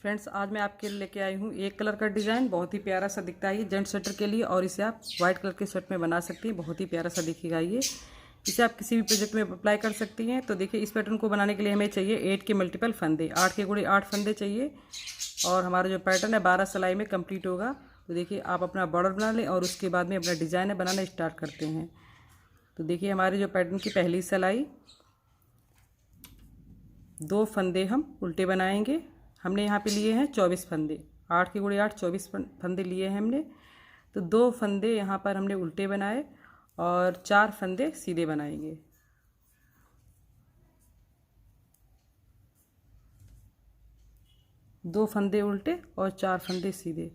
Friends, आज मैं आपके लिए लेके आई हूँ एक कलर का डिज़ाइन। बहुत ही प्यारा सा दिखता है ये जेंट स्वेटर के लिए, और इसे आप वाइट कलर के शर्ट में बना सकती हैं। बहुत ही प्यारा सा दिखेगा ये। इसे आप किसी भी प्रोजेक्ट में अप्लाई कर सकती हैं। तो देखिए, इस पैटर्न को बनाने के लिए हमें चाहिए 8 के मल्टीपल फंदे, 8 के गुणे 8 फंदे चाहिए। और हमारा जो पैटर्न है 12 सिलाई में कंप्लीट होगा। तो देखिए, आप अपना बॉर्डर बना लें और उसके बाद में अपना डिज़ाइन है बनाना स्टार्ट करते हैं। तो देखिए, हमारे जो पैटर्न की पहली सिलाई, 2 फंदे हम उल्टे बनाएंगे। हमने यहाँ पे लिए हैं 24 फंदे, 8 के गुणे 8 24 फंदे लिए हैं हमने। तो 2 फंदे यहाँ पर हमने उल्टे बनाए और 4 फंदे सीधे बनाएंगे। दो फंदे उल्टे और 4 फंदे सीधे।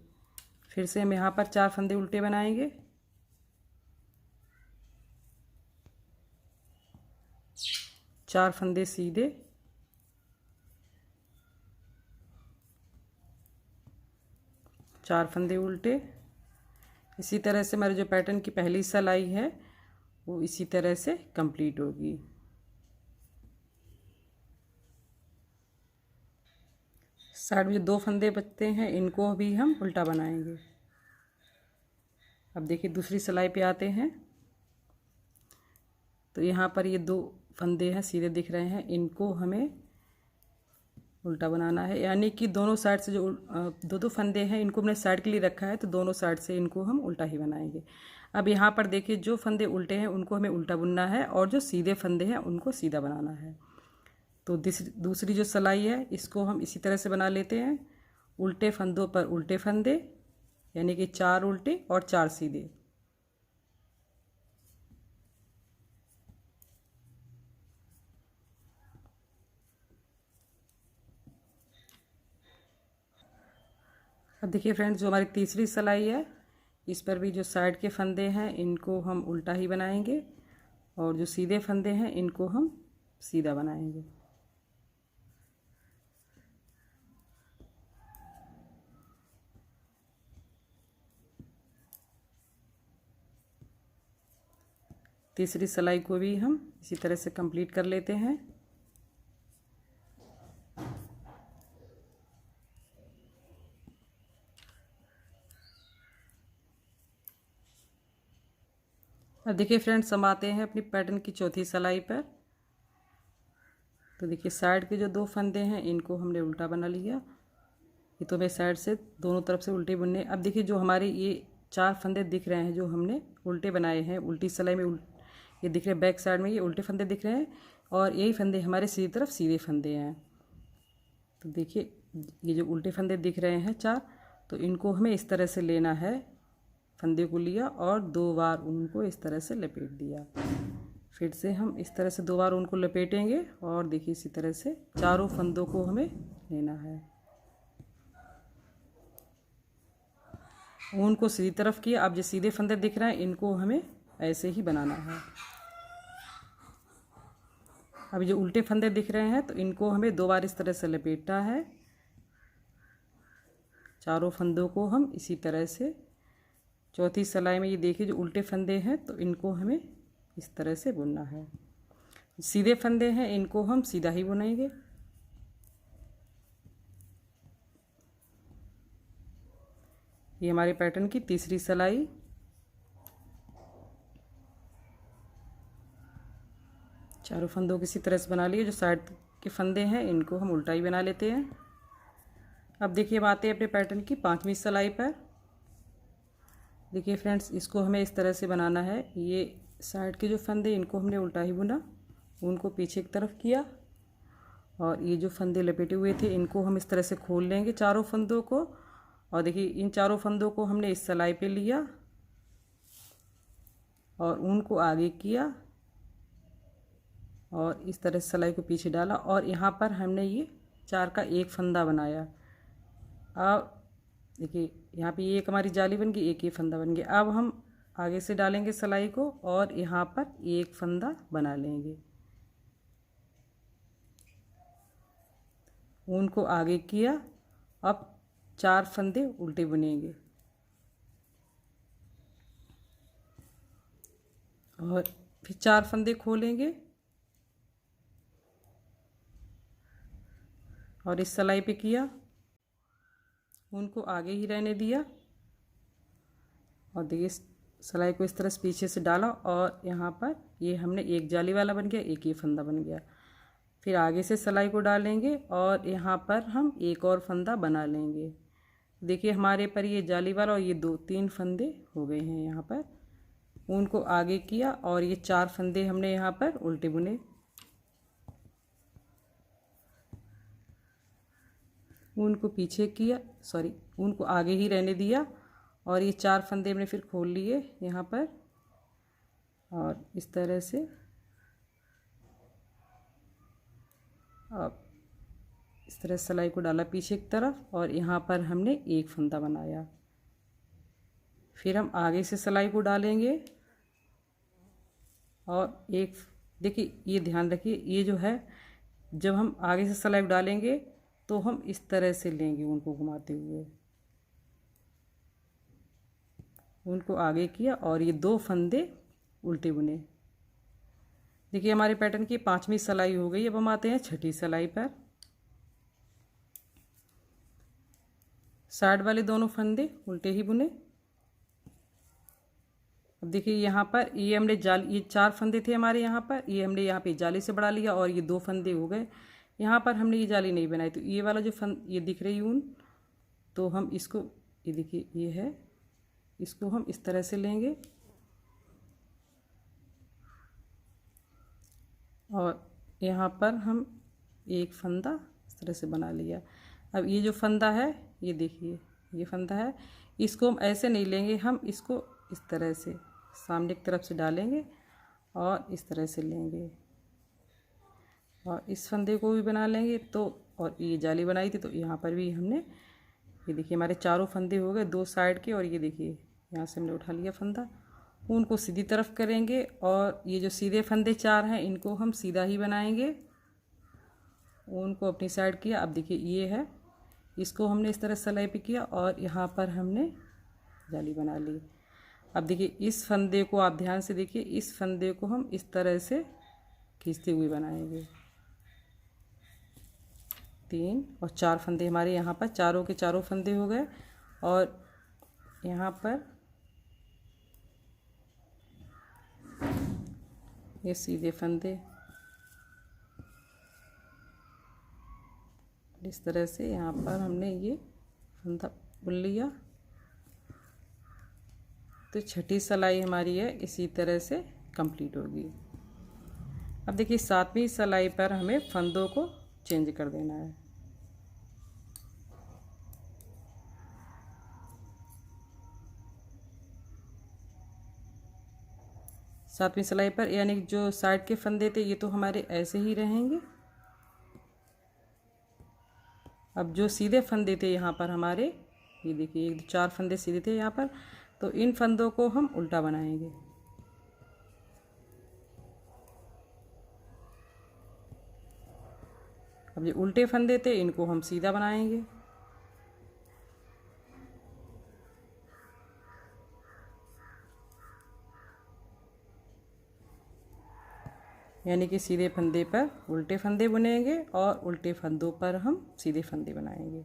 फिर से हम यहाँ पर 4 फंदे उल्टे बनाएंगे, 4 फंदे सीधे, 4 फंदे उल्टे। इसी तरह से हमारे जो पैटर्न की पहली सिलाई है वो इसी तरह से कंप्लीट होगी। साइड में जो 2 फंदे बचते हैं इनको भी हम उल्टा बनाएंगे। अब देखिए, दूसरी सिलाई पे आते हैं। तो यहाँ पर ये 2 फंदे हैं सीधे दिख रहे हैं, इनको हमें उल्टा बनाना है। यानी कि दोनों साइड से जो दो फंदे हैं इनको हमने साइड के लिए रखा है, तो दोनों साइड से इनको हम उल्टा ही बनाएंगे। अब यहाँ पर देखिए, जो फंदे उल्टे हैं उनको हमें उल्टा बुनना है और जो सीधे फंदे हैं उनको सीधा बनाना है। तो दूसरी जो सिलाई है इसको हम इसी तरह से बना लेते हैं। उल्टे फंदों पर उल्टे फंदे, यानी कि 4 उल्टे और 4 सीधे। अब देखिए फ्रेंड्स, जो हमारी तीसरी सिलाई है इस पर भी जो साइड के फंदे हैं इनको हम उल्टा ही बनाएंगे और जो सीधे फंदे हैं इनको हम सीधा बनाएंगे। तीसरी सिलाई को भी हम इसी तरह से कंप्लीट कर लेते हैं। अब देखिए फ्रेंड्स, हम आते हैं अपनी पैटर्न की चौथी सिलाई पर। तो देखिए, साइड के जो 2 फंदे हैं इनको हमने उल्टा बना लिया। ये तो मैं साइड से दोनों तरफ से उल्टे बुनने। अब देखिए, जो हमारे ये 4 फंदे दिख रहे हैं जो हमने उल्टे बनाए हैं उल्टी सिलाई में, ये दिख रहे हैं बैक साइड में, ये उल्टे फंदे दिख रहे हैं और यही फंदे हमारे सीधी तरफ सीधे फंदे हैं। तो देखिए, ये जो उल्टे फंदे दिख रहे हैं 4, तो इनको हमें इस तरह से लेना है। फंदे को लिया और 2 बार उनको इस तरह से लपेट दिया। फिर से हम इस तरह से 2 बार उनको लपेटेंगे और देखिए, इसी तरह से चारों फंदों को हमें लेना है। ऊन को सीधी तरफ किया। अब जो सीधे फंदे दिख रहे हैं इनको हमें ऐसे ही बनाना है। अब जो उल्टे फंदे दिख रहे हैं तो इनको हमें 2 बार इस तरह से लपेटना है। चारों फंदों को हम इसी तरह से, चौथी सिलाई में ये देखिए जो उल्टे फंदे हैं तो इनको हमें इस तरह से बुनना है। सीधे फंदे हैं इनको हम सीधा ही बुनेंगे। ये हमारे पैटर्न की तीसरी सिलाई। चारों फंदों को इसी तरह से बना लिए। जो साइड के फंदे हैं इनको हम उल्टा ही बना लेते हैं। अब देखिए, हम आते हैं अपने पैटर्न की 5वीं सिलाई पर। देखिए फ्रेंड्स, इसको हमें इस तरह से बनाना है। ये साइड के जो फंदे इनको हमने उल्टा ही बुना, उनको पीछे की तरफ किया और ये जो फंदे लपेटे हुए थे इनको हम इस तरह से खोल लेंगे चारों फंदों को। और देखिए, इन चारों फंदों को हमने इस सिलाई पे लिया और ऊन को आगे किया और इस तरह से सिलाई को पीछे डाला और यहाँ पर हमने ये 4 का एक फंदा बनाया। अब देखिए, यहाँ पे ये एक हमारी जाली बन गई, एक ये फंदा बन गया। अब हम आगे से डालेंगे सिलाई को और यहाँ पर एक फंदा बना लेंगे। ऊन को आगे किया। अब 4 फंदे उल्टे बुनेंगे और फिर 4 फंदे खोलेंगे और इस सिलाई पे किया उनको आगे ही रहने दिया और देखिए सिलाई को इस तरह से पीछे से डाला और यहाँ पर ये हमने एक जाली वाला बन गया, एक ये फंदा बन गया। फिर आगे से सिलाई को डालेंगे और यहाँ पर हम एक और फंदा बना लेंगे। देखिए हमारे पर ये जाली वाला और ये 2-3 फंदे हो गए हैं। यहाँ पर उनको आगे किया और ये 4 फंदे हमने यहाँ पर उल्टे बुने। उनको पीछे किया, सॉरी उनको आगे ही रहने दिया और ये 4 फंदे हमने फिर खोल लिए यहाँ पर और इस तरह से अब इस तरह सिलाई को डाला पीछे की तरफ और यहाँ पर हमने एक फंदा बनाया। फिर हम आगे से सिलाई को डालेंगे और एक, देखिए ये ध्यान रखिए, ये जो है जब हम आगे से सिलाई डालेंगे तो हम इस तरह से लेंगे उनको घुमाते हुए। उनको आगे किया और ये 2 फंदे उल्टे बुने। देखिए हमारे पैटर्न की 5वीं सिलाई हो गई। अब हम आते हैं 6ठी सिलाई पर। साइड वाले दोनों फंदे उल्टे ही बुने। अब देखिए यहाँ पर ये हमने जाली, ये 4 फंदे थे हमारे यहाँ पर, ये हमने यहाँ पे जाली से बढ़ा लिया और ये 2 फंदे हो गए। यहाँ पर हमने ये जाली नहीं बनाई तो ये वाला जो ये दिख रही ऊन, तो हम इसको, ये देखिए ये है, इसको हम इस तरह से लेंगे और यहाँ पर हम एक फंदा इस तरह से बना लिया। अब ये जो फंदा है, ये देखिए ये फंदा है, इसको हम ऐसे नहीं लेंगे, हम इसको इस तरह से सामने की तरफ से डालेंगे और इस तरह से लेंगे और इस फंदे को भी बना लेंगे। तो और ये जाली बनाई थी तो यहाँ पर भी हमने, ये देखिए हमारे 4 फंदे हो गए 2 साइड के और ये देखिए यहाँ से हमने उठा लिया फंदा। उनको सीधी तरफ करेंगे और ये जो सीधे फंदे 4 हैं इनको हम सीधा ही बनाएंगे। उनको अपनी साइड किया। अब देखिए ये है, इसको हमने इस तरह सिलाई पे किया और यहाँ पर हमने जाली बना ली। अब देखिए इस फंदे को आप ध्यान से देखिए, इस फंदे को हम इस तरह से खींचते हुए बनाएंगे। 3 और 4 फंदे हमारे यहाँ पर, चारों के चारों फंदे हो गए और यहाँ पर ये सीधे फंदे इस तरह से यहाँ पर हमने ये फंदा बुन लिया। तो 6ठी सिलाई हमारी है इसी तरह से कंप्लीट होगी। अब देखिए 7वीं सिलाई पर हमें फंदों को चेंज कर देना है। सातवीं सिलाई पर यानी जो साइड के फंदे थे ये तो हमारे ऐसे ही रहेंगे। अब जो सीधे फंदे थे यहाँ पर हमारे, ये देखिए 4 फंदे सीधे थे यहाँ पर, तो इन फंदों को हम उल्टा बनाएंगे। अब ये उल्टे फंदे थे इनको हम सीधा बनाएंगे। यानी कि सीधे फंदे पर उल्टे फंदे बुनेंगे और उल्टे फंदों पर हम सीधे फंदे बनाएंगे।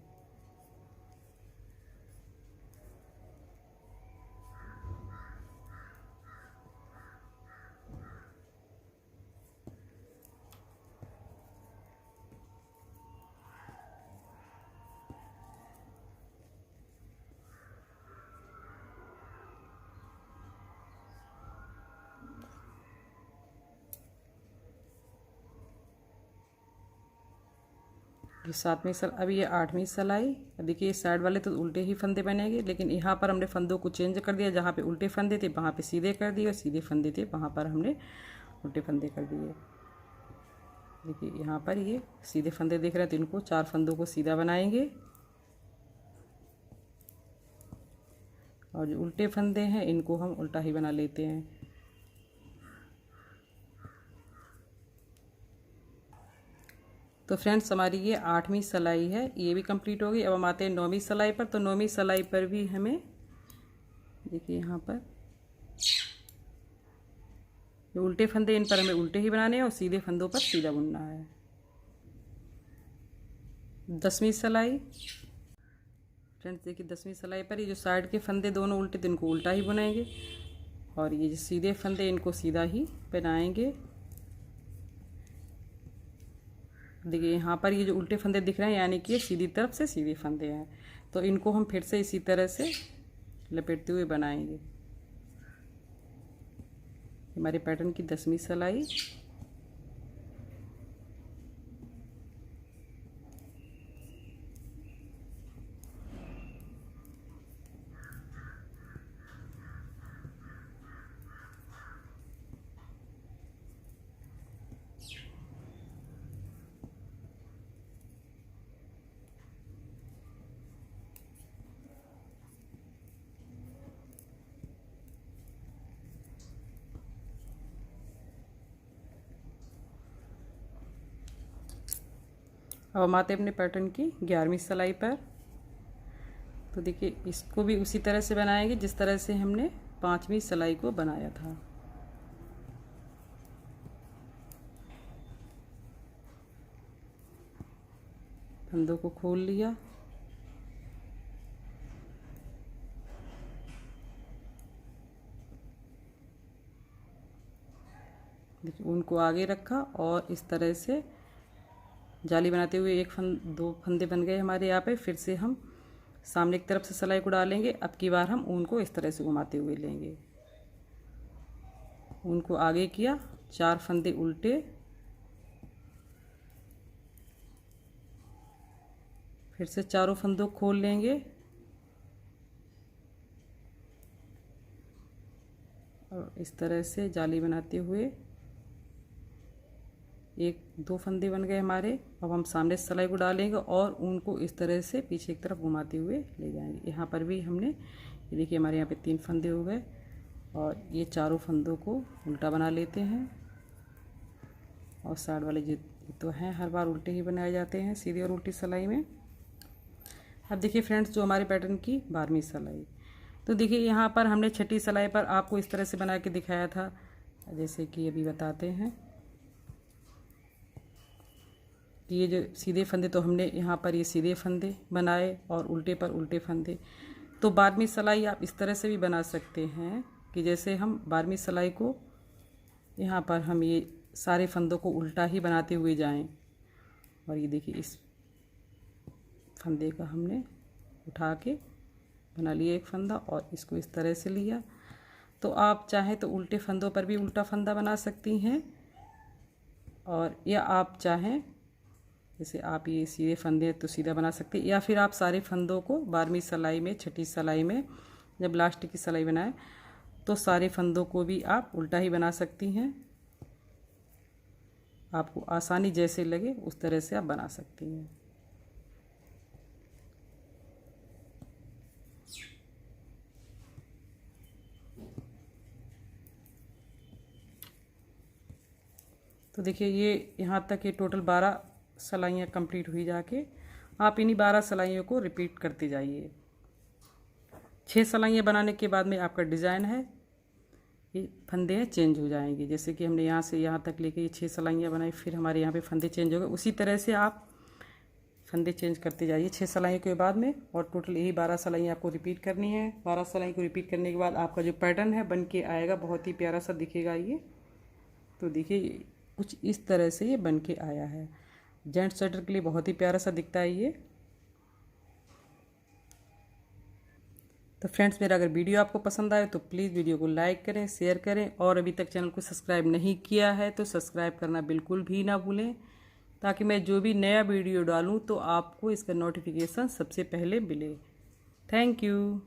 ये 7वीं सिलाई, अभी ये 8वीं सिलाई। देखिए साइड वाले तो उल्टे ही फंदे बनेंगे, लेकिन यहाँ पर हमने फंदों को चेंज कर दिया। जहाँ पे उल्टे फंदे थे वहाँ पे सीधे कर दिए और सीधे फंदे थे वहाँ पर हमने उल्टे फंदे कर दिए। देखिए यहाँ पर ये सीधे फंदे दिख रहे हैं तो इनको 4 फंदों को सीधा बनाएंगे और जो उल्टे फंदे हैं इनको हम उल्टा ही बना लेते हैं। तो फ्रेंड्स हमारी ये 8वीं सिलाई है, ये भी कंप्लीट हो गई। अब हम आते हैं 9वीं सिलाई पर। तो 9वीं सिलाई पर भी हमें देखिए यहाँ पर ये उल्टे फंदे, इन पर हमें उल्टे ही बनाने हैं और सीधे फंदों पर सीधा बुनना है। 10वीं सिलाई फ्रेंड्स देखिए 10वीं सिलाई पर ये जो साइड के फंदे दोनों उल्टे, तो इनको उल्टा ही बनाएंगे और ये जो सीधे फंदे इनको सीधा ही बनाएंगे। देखिए यहाँ पर ये जो उल्टे फंदे दिख रहे हैं यानी कि ये सीधी तरफ से सीधे फंदे हैं, तो इनको हम फिर से इसी तरह से लपेटते हुए बनाएंगे। हमारे पैटर्न की 10वीं सिलाई। अब हम आते हैं अपने पैटर्न की 11वीं सिलाई पर। तो देखिए इसको भी उसी तरह से बनाएंगे जिस तरह से हमने 5वीं सिलाई को बनाया था। फंदों को खोल लिया, देखिए उनको आगे रखा और इस तरह से जाली बनाते हुए दो फंदे बन गए हमारे यहाँ पे। फिर से हम सामने की तरफ से सिलाई को डालेंगे। अब की बार हम ऊन को इस तरह से घुमाते हुए लेंगे। ऊन को आगे किया, 4 फंदे उल्टे, फिर से चारों फंदों खोल लेंगे और इस तरह से जाली बनाते हुए 1-2 फंदे बन गए हमारे। अब हम सामने सिलाई को डालेंगे और ऊन को इस तरह से पीछे की तरफ घुमाते हुए ले जाएंगे। यहाँ पर भी हमने ये देखिए हमारे यहाँ पे 3 फंदे हो गए और ये चारों फंदों को उल्टा बना लेते हैं। और साइड वाले जो तो हैं हर बार उल्टे ही बनाए जाते हैं सीधी और उल्टी सिलाई में। अब देखिए फ्रेंड्स जो हमारे पैटर्न की 12वीं सिलाई, तो देखिए यहाँ पर हमने 6ठी सिलाई पर आपको इस तरह से बना के दिखाया था, जैसे कि अभी बताते हैं कि ये जो सीधे फंदे, तो हमने यहाँ पर ये सीधे फंदे बनाए और उल्टे पर उल्टे फंदे। तो 12वीं सिलाई आप इस तरह से भी बना सकते हैं कि जैसे हम 12वीं सिलाई को यहाँ पर हम ये सारे फंदों को उल्टा ही बनाते हुए जाएं। और ये देखिए इस फंदे का हमने उठा के बना लिया एक फंदा और इसको इस तरह से लिया। तो आप चाहें तो उल्टे फंदों पर भी उल्टा फंदा बना सकती हैं, और या आप चाहें जैसे आप ये सीधे फंदे तो सीधा बना सकते हैं, या फिर आप सारे फंदों को 12वीं सिलाई में 6ठी सिलाई में जब लास्ट की सिलाई बनाए तो सारे फंदों को भी आप उल्टा ही बना सकती हैं। आपको आसानी जैसे लगे उस तरह से आप बना सकती हैं। तो देखिए ये यहाँ तक ये टोटल 12 सिलाइयाँ कंप्लीट हुई जाके। आप इन्हीं 12 सिलाइयों को रिपीट करते जाइए। 6 सिलाइयाँ बनाने के बाद में आपका डिज़ाइन है ये फंदे हैं चेंज हो जाएंगे। जैसे कि हमने यहाँ से यहाँ तक लेके ये 6 सिलाइयाँ बनाई, फिर हमारे यहाँ पे फंदे चेंज हो गए। उसी तरह से आप फंदे चेंज करते जाइए 6 सिलाइयों के बाद में, और टोटल यही 12 सिलाइयाँ आपको रिपीट करनी है। 12 सिलाई को रिपीट करने के बाद आपका जो पैटर्न है बन के आएगा, बहुत ही प्यारा सा दिखेगा ये। तो देखिए कुछ इस तरह से ये बन के आया है। जेंट्स स्वेटर के लिए बहुत ही प्यारा सा दिखता है ये। तो फ्रेंड्स मेरा अगर वीडियो आपको पसंद आए तो प्लीज़ वीडियो को लाइक करें, शेयर करें, और अभी तक चैनल को सब्सक्राइब नहीं किया है तो सब्सक्राइब करना बिल्कुल भी ना भूलें, ताकि मैं जो भी नया वीडियो डालूं तो आपको इसका नोटिफिकेशन सबसे पहले मिले। Thank you.